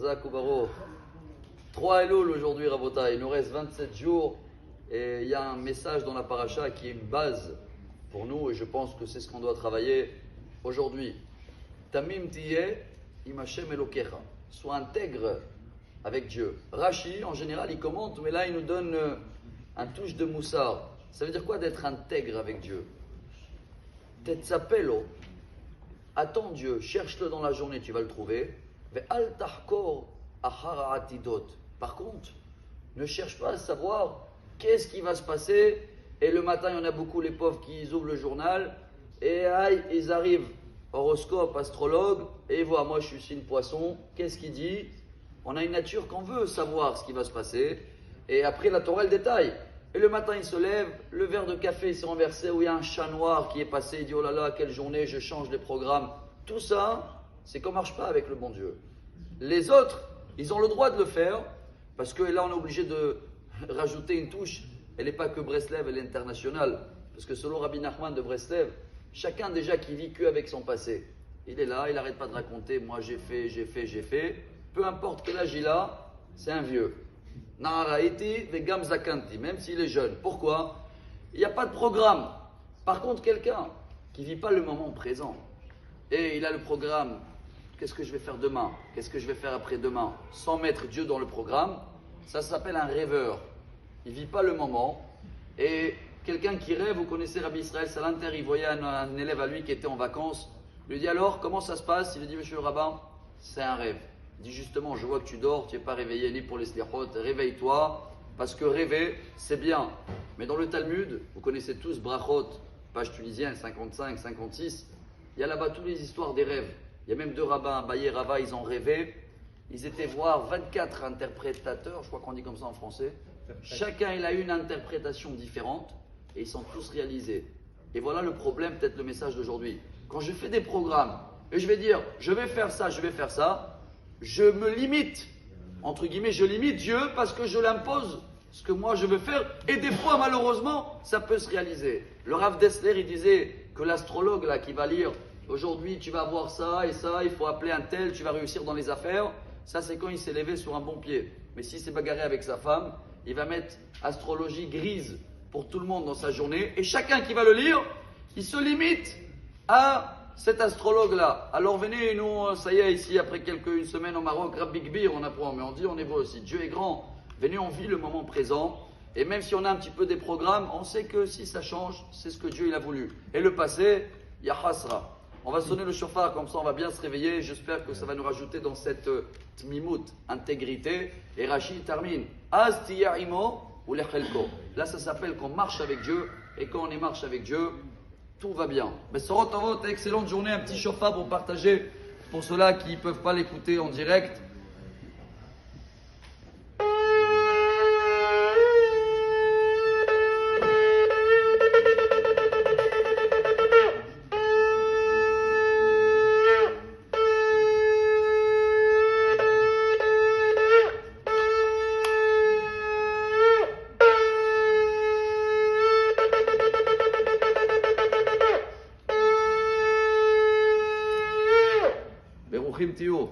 Chazak ou Baruch. 3 Elul aujourd'hui, Rabota. Il nous reste 27 jours. Et il y a un message dans la paracha qui est une base pour nous. Et je pense que c'est ce qu'on doit travailler aujourd'hui. Tamim tiye im Hashem Elokecha. Sois intègre avec Dieu. Rashi, en général, il commente, mais là, il nous donne un touche de moussard. Ça veut dire quoi d'être intègre avec Dieu? Tetzapelo. Attends Dieu, cherche-le dans la journée, tu vas le trouver. Ve'al tahkor achar atidot. Par contre, ne cherche pas à savoir qu'est-ce qui va se passer. Et le matin, il y en a beaucoup, les pauvres, qui ouvrent le journal. Et aïe, ils arrivent, horoscope, astrologue, et ils voient, moi je suis signe poisson, qu'est-ce qu'il dit? On a une nature qu'on veut savoir ce qui va se passer. Et après, la Torah, elle détaille. Et le matin, il se lève, le verre de café s'est renversé, où il y a un chat noir qui est passé, il dit, oh là là, quelle journée, je change les programmes. Tout ça, c'est qu'on ne marche pas avec le bon Dieu. Les autres, ils ont le droit de le faire, parce que là, on est obligé de rajouter une touche. Elle n'est pas que Breslev, elle est internationale. Parce que selon Rabbi Nachman de Breslev, chacun déjà qui vit qu'avec son passé. Il est là, il n'arrête pas de raconter, moi j'ai fait. Peu importe quel âge il a, c'est un vieux. Na'araiti vegam zakanti, même s'il est jeune. Pourquoi? Il n'y a pas de programme. Par contre, quelqu'un qui ne vit pas le moment présent, et il a le programme, qu'est-ce que je vais faire demain? Qu'est-ce que je vais faire après-demain? Sans mettre Dieu dans le programme, ça s'appelle un rêveur. Il ne vit pas le moment. Et quelqu'un qui rêve, vous connaissez Rabbi Israël Salanter, il voyait un élève à lui qui était en vacances. Il lui dit alors, comment ça se passe? Il lui dit, monsieur le rabbin, c'est un rêve. Il dit justement, je vois que tu dors, tu n'es pas réveillé ni pour les slichot, réveille-toi, parce que rêver, c'est bien. Mais dans le Talmud, vous connaissez tous Brachot, page tunisienne, 55, 56, il y a là-bas toutes les histoires des rêves. Il y a même deux rabbins, Abaye et Rava, ils ont rêvé. Ils étaient voir 24 interprétateurs, je crois qu'on dit comme ça en français. Chacun, il a une interprétation différente, et ils sont tous réalisés. Et voilà le problème, peut-être le message d'aujourd'hui. Quand je fais des programmes, et je vais dire, je vais faire ça, je me limite, entre guillemets, je limite Dieu parce que je l'impose ce que moi je veux faire. Et des fois, malheureusement, ça peut se réaliser. Le Rav Dessler, il disait que l'astrologue là qui va lire, aujourd'hui tu vas avoir ça et ça, il faut appeler un tel, tu vas réussir dans les affaires. Ça, c'est quand il s'est levé sur un bon pied. Mais s'il s'est bagarré avec sa femme, il va mettre astrologie grise pour tout le monde dans sa journée. Et chacun qui va le lire, il se limite à cet astrologue-là. Alors venez, nous, ça y est, ici, après une semaine au Maroc, Rabbi Gbir, on apprend, mais on dit, on est beau aussi. Dieu est grand. Venez, on vit le moment présent. Et même si on a un petit peu des programmes, on sait que si ça change, c'est ce que Dieu il a voulu. Et le passé, il y a hasra. On va sonner le shofar, comme ça on va bien se réveiller. J'espère que ça va nous rajouter dans cette tmimout, intégrité. Et Rachid termine. Az tiyaimo ou lechelko. Là, ça s'appelle qu'on marche avec Dieu. Et quand on est marche avec Dieu, tout va bien. Mais Sorot Avot, excellente journée, un petit shofar pour partager pour ceux-là qui ne peuvent pas l'écouter en direct. Beruchim Tiyou.